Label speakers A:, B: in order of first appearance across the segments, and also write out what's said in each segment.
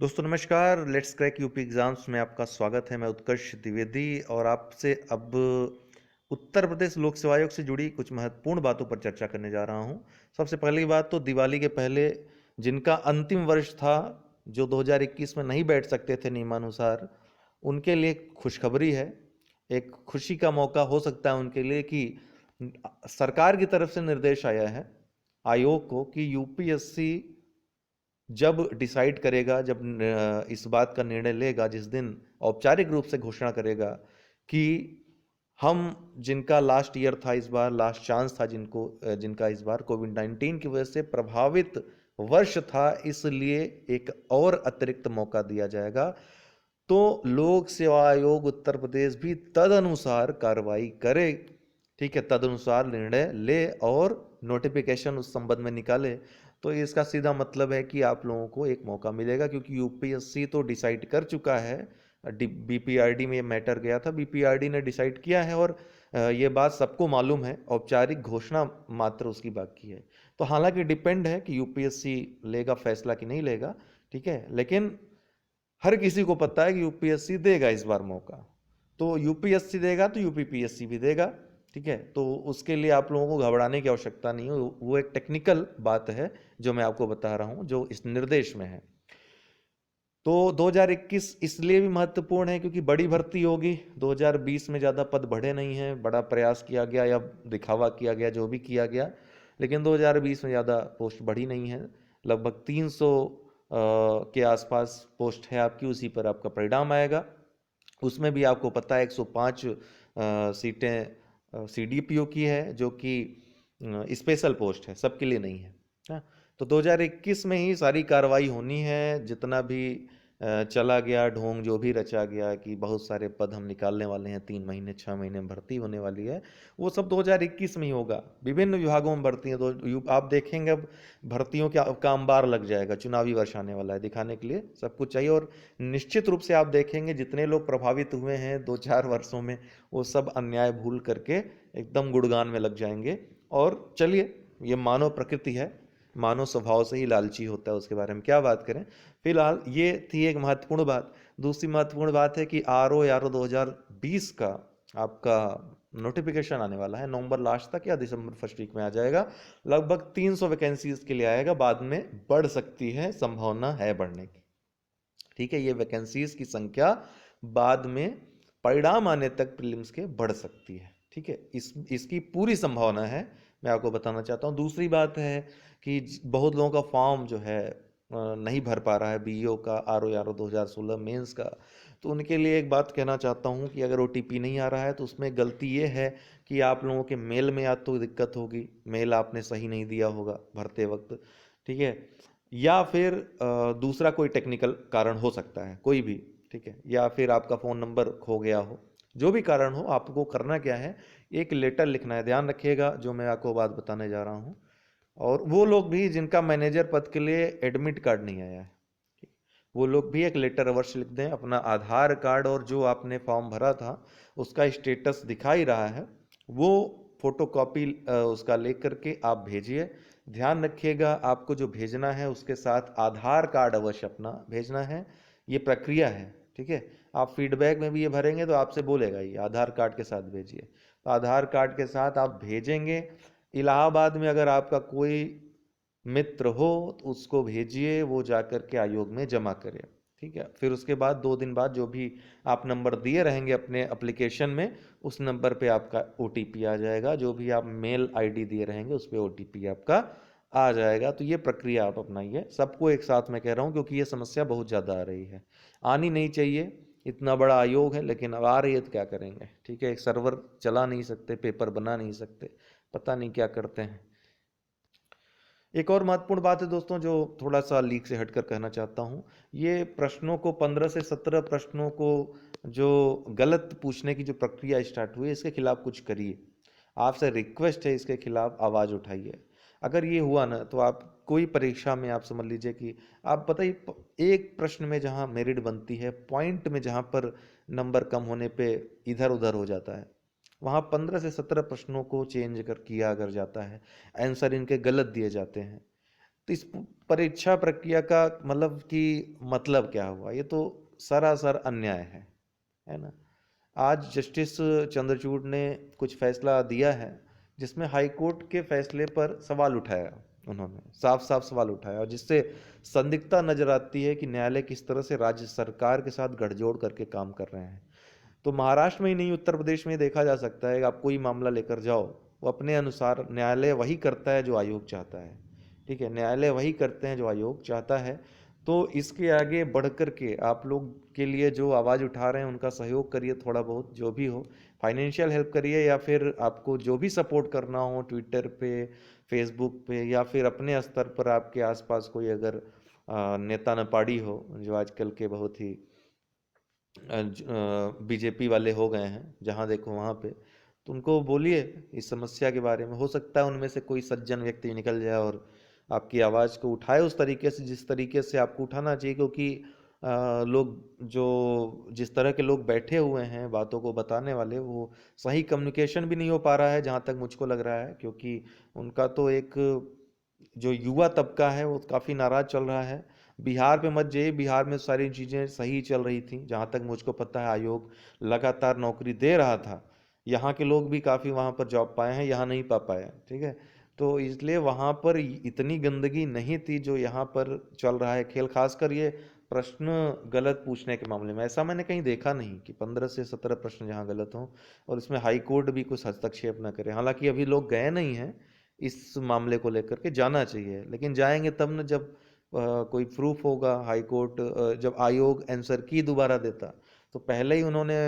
A: दोस्तों नमस्कार। Let's crack UP exams में आपका स्वागत है। मैं उत्कर्ष द्विवेदी और आपसे अब उत्तर प्रदेश लोक सेवा आयोग से जुड़ी कुछ महत्वपूर्ण बातों पर चर्चा करने जा रहा हूं। सबसे पहली बात तो दिवाली के पहले जिनका अंतिम वर्ष था, जो 2021 में नहीं बैठ सकते थे नियमानुसार, उनके लिए खुशखबरी है। एक खुशी का मौका हो सकता है उनके लिए कि सरकार की तरफ से निर्देश आया है आयोग को कि यूपीएससी जब डिसाइड करेगा, जब इस बात का निर्णय लेगा, जिस दिन औपचारिक रूप से घोषणा करेगा कि हम जिनका लास्ट ईयर था, इस बार लास्ट चांस था, जिनका इस बार कोविड-19 की वजह से प्रभावित वर्ष था, इसलिए एक और अतिरिक्त मौका दिया जाएगा। तो लोक सेवा आयोग उत्तर प्रदेश भी तदनुसार कार्रवाई करे। ठीक है, तदनुसार निर्णय ले और नोटिफिकेशन उस संबंध में निकाले। तो इसका सीधा मतलब है कि आप लोगों को एक मौका मिलेगा, क्योंकि यूपीएससी तो डिसाइड कर चुका है। बीपीआरडी में ये मैटर गया था, बीपीआरडी ने डिसाइड किया है और ये बात सबको मालूम है। औपचारिक घोषणा मात्र उसकी बाकी है। तो हालांकि डिपेंड है कि यूपीएससी लेगा फैसला कि नहीं लेगा। ठीक है, लेकिन हर किसी को पता है कि यूपीएससी देगा इस बार मौका। तो यूपीएससी देगा तो यूपीपीएससी भी देगा। ठीक है, तो उसके लिए आप लोगों को घबराने की आवश्यकता नहीं है। वो एक टेक्निकल बात है जो मैं आपको बता रहा हूं, जो इस निर्देश में है। तो 2021 इसलिए भी महत्वपूर्ण है क्योंकि बड़ी भर्ती होगी। 2020 में ज़्यादा पद बढ़े नहीं हैं, बड़ा प्रयास किया गया या दिखावा किया गया, जो भी किया गया, लेकिन 2020 में ज़्यादा पोस्ट बढ़ी नहीं है। लगभग 300 के आसपास पोस्ट है आपकी, उसी पर आपका परिणाम आएगा। उसमें भी आपको पता है 105 सीटें सीडीपीओ की है, जो कि स्पेशल पोस्ट है, सबके लिए नहीं है। हाँ, तो 2021 में ही सारी कार्रवाई होनी है। जितना भी चला गया ढोंग, जो भी रचा गया कि बहुत सारे पद हम निकालने वाले हैं, 3 महीने 6 महीने में भर्ती होने वाली है, वो सब 2021 में ही होगा। विभिन्न विभागों में भर्ती है, तो आप देखेंगे अब भर्तियों का अंबार लग जाएगा। चुनावी वर्ष आने वाला है, दिखाने के लिए सब कुछ चाहिए। और निश्चित रूप से आप देखेंगे जितने लोग प्रभावित हुए हैं 2-4 वर्षों में, वो सब अन्याय भूल करके एकदम गुणगान में लग जाएंगे। और चलिए, ये मानव प्रकृति है, मानव स्वभाव से ही लालची होता है, उसके बारे में क्या बात करें। फिलहाल ये थी एक महत्वपूर्ण बात। दूसरी महत्वपूर्ण बात है कि आर ओ 2020 का आपका नोटिफिकेशन आने वाला है नवंबर लास्ट तक या दिसंबर फर्स्ट वीक में आ जाएगा। लगभग 300 वैकेंसीज के लिए आएगा, बाद में बढ़ सकती है, संभावना है बढ़ने की। ठीक है, ये वैकेंसीज की संख्या बाद में परिणाम आने तक प्रीलिम्स के बढ़ सकती है। ठीक है, इसकी पूरी संभावना है, मैं आपको बताना चाहता हूँ। दूसरी बात है कि बहुत लोगों का फॉर्म जो है नहीं भर पा रहा है, बीईओ का, आर ओ 2016 मेंस का। तो उनके लिए एक बात कहना चाहता हूँ कि अगर ओटीपी नहीं आ रहा है तो उसमें गलती ये है कि आप लोगों के मेल में या तो दिक्कत होगी, मेल आपने सही नहीं दिया होगा भरते वक्त। ठीक है, या फिर दूसरा कोई टेक्निकल कारण हो सकता है, कोई भी। ठीक है, या फिर आपका फ़ोन नंबर खो गया हो। जो भी कारण हो, आपको करना क्या है, एक लेटर लिखना है। ध्यान रखिएगा जो मैं आपको बात बताने जा रहा हूँ। और वो लोग भी जिनका मैनेजर पद के लिए एडमिट कार्ड नहीं आया है, वो लोग भी एक लेटर अवश्य लिख दें। अपना आधार कार्ड और जो आपने फॉर्म भरा था उसका स्टेटस दिखा ही रहा है, वो फोटो कॉपी उसका लेकर के आप भेजिए। ध्यान रखिएगा, आपको जो भेजना है उसके साथ आधार कार्ड अवश्य अपना भेजना है। ये प्रक्रिया है। ठीक है, आप फीडबैक में भी ये भरेंगे तो आपसे बोलेगा ये आधार कार्ड के साथ भेजिए। तो आधार कार्ड के साथ आप भेजेंगे। इलाहाबाद में अगर आपका कोई मित्र हो तो उसको भेजिए, वो जाकर के आयोग में जमा करे। ठीक है, फिर उसके बाद 2 दिन बाद जो भी आप नंबर दिए रहेंगे अपने एप्लीकेशन में, उस नंबर पे आपका ओटीपी आ जाएगा। जो भी आप मेल आईडी दिए रहेंगे उस पर ओटीपी आपका आ जाएगा। तो ये प्रक्रिया आप अपनाइए। सबको एक साथ मैं कह रहा हूँ क्योंकि ये समस्या बहुत ज़्यादा आ रही है, आनी नहीं चाहिए। इतना बड़ा आयोग है लेकिन अब आ रही है तो क्या करेंगे। ठीक है, एक सर्वर चला नहीं सकते, पेपर बना नहीं सकते, पता नहीं क्या करते हैं। एक और महत्वपूर्ण बात है दोस्तों, जो थोड़ा सा लीक से हटकर कहना चाहता हूँ। ये प्रश्नों को 15 से 17 प्रश्नों को जो गलत पूछने की जो प्रक्रिया स्टार्ट हुई है, इसके खिलाफ कुछ करिए। आपसे रिक्वेस्ट है, इसके खिलाफ आवाज़ उठाइए। अगर ये हुआ ना तो आप कोई परीक्षा में, आप समझ लीजिए कि आप बताइए, एक प्रश्न में जहाँ मेरिट बनती है, पॉइंट में जहाँ पर नंबर कम होने पे इधर उधर हो जाता है, वहाँ 15 से 17 प्रश्नों को चेंज कर किया अगर जाता है, आंसर इनके गलत दिए जाते हैं, तो इस परीक्षा प्रक्रिया का मतलब कि मतलब क्या हुआ? ये तो सरासर अन्याय है ना? आज जस्टिस चंद्रचूड़ ने कुछ फैसला दिया है जिसमें हाई कोर्ट के फैसले पर सवाल उठाया, उन्होंने साफ साफ सवाल उठाया, और जिससे संदिग्धता नजर आती है कि न्यायालय किस तरह से राज्य सरकार के साथ गठजोड़ करके काम कर रहे हैं। तो महाराष्ट्र में ही नहीं, उत्तर प्रदेश में देखा जा सकता है कि आप कोई मामला लेकर जाओ, वो अपने अनुसार न्यायालय वही करता है जो आयोग चाहता है। ठीक है, न्यायालय वही करते हैं जो आयोग चाहता है। तो इसके आगे बढ़ कर के आप लोग के लिए जो आवाज़ उठा रहे हैं उनका सहयोग करिए, थोड़ा बहुत जो भी हो, फाइनेंशियल हेल्प करिए, या फिर आपको जो भी सपोर्ट करना हो ट्विटर पे, फेसबुक पे, या फिर अपने स्तर पर आपके आसपास कोई अगर नेता नपाड़ी हो जो आजकल के बहुत ही बीजेपी वाले हो गए हैं जहाँ देखो वहाँ पे, तो उनको बोलिए इस समस्या के बारे में। हो सकता है उनमें से कोई सज्जन व्यक्ति निकल जाए और आपकी आवाज़ को उठाए उस तरीके से जिस तरीके से आपको उठाना चाहिए, क्योंकि लोग जो जिस तरह के लोग बैठे हुए हैं बातों को बताने वाले, वो सही कम्युनिकेशन भी नहीं हो पा रहा है जहाँ तक मुझको लग रहा है, क्योंकि उनका तो एक जो युवा तबका है वो काफ़ी नाराज चल रहा है। बिहार पे मत जाइए, बिहार में सारी चीज़ें सही चल रही थी जहाँ तक मुझको पता है, आयोग लगातार नौकरी दे रहा था। यहाँ के लोग भी काफ़ी वहाँ पर जॉब पाए हैं, यहाँ नहीं पा पाए। ठीक है, तो इसलिए वहाँ पर इतनी गंदगी नहीं थी जो यहाँ पर चल रहा है खेल, खासकर ये प्रश्न गलत पूछने के मामले में। ऐसा मैंने कहीं देखा नहीं कि 15 से 17 प्रश्न जहाँ गलत हों और इसमें हाई कोर्ट भी कुछ हस्तक्षेप न करे। हालांकि अभी लोग गए नहीं हैं इस मामले को लेकर के, जाना चाहिए, लेकिन जाएंगे तब न जब कोई प्रूफ होगा। हाई कोर्ट जब आयोग आंसर की दोबारा देता, तो पहले ही उन्होंने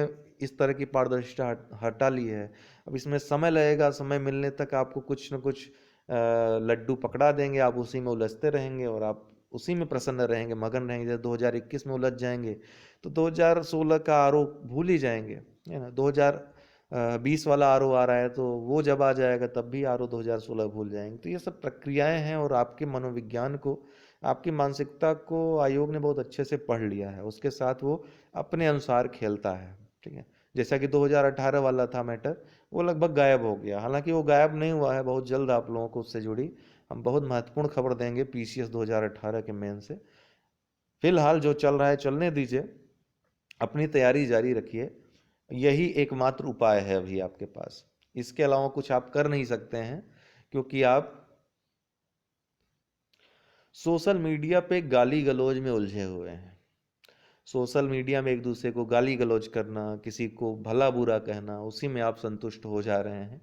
A: इस तरह की पारदर्शिता हटा ली है। अब इसमें समय लगेगा, समय मिलने तक आपको कुछ न कुछ लड्डू पकड़ा देंगे, आप उसी में उलझते रहेंगे और आप उसी में प्रसन्न रहेंगे, मगन रहेंगे। जब 2021 में उलझ जाएंगे तो 2016 का आरोप भूल ही जाएंगे, है ना। 2020 वाला आरओ आ रहा है तो वो जब आ जाएगा तब भी आरओ 2016 भूल जाएंगे। तो ये सब प्रक्रियाएं हैं और आपके मनोविज्ञान को, आपकी मानसिकता को आयोग ने बहुत अच्छे से पढ़ लिया है, उसके साथ वो अपने अनुसार खेलता है। ठीक है, जैसा कि 2018 वाला था मैटर, वो लगभग गायब हो गया। हालांकि वो गायब नहीं हुआ है, बहुत जल्द आप लोगों को उससे जुड़ी हम बहुत महत्वपूर्ण खबर देंगे पीसीएस 2018 के मेन से। फिलहाल जो चल रहा है चलने दीजिए, अपनी तैयारी जारी रखिए, यही एकमात्र उपाय है अभी आपके पास। इसके अलावा कुछ आप कर नहीं सकते हैं, क्योंकि आप सोशल मीडिया पे गाली गलौज में उलझे हुए हैं। सोशल मीडिया में एक दूसरे को गाली गलौज करना, किसी को भला बुरा कहना, उसी में आप संतुष्ट हो जा रहे हैं,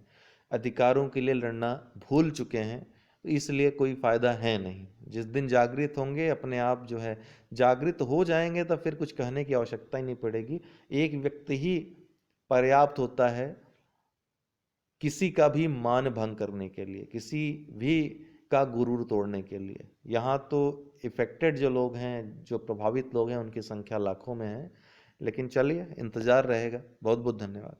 A: अधिकारों के लिए लड़ना भूल चुके हैं। तो इसलिए कोई फायदा है नहीं। जिस दिन जागृत होंगे, अपने आप जो है जागृत हो जाएंगे, तब फिर कुछ कहने की आवश्यकता ही नहीं पड़ेगी। एक व्यक्ति ही पर्याप्त होता है किसी का भी मान भंग करने के लिए, किसी भी का गुरूर तोड़ने के लिए। यहाँ तो इफेक्टेड जो लोग हैं, जो प्रभावित लोग हैं, उनकी संख्या लाखों में है। लेकिन चलिए, इंतजार रहेगा। बहुत बहुत धन्यवाद।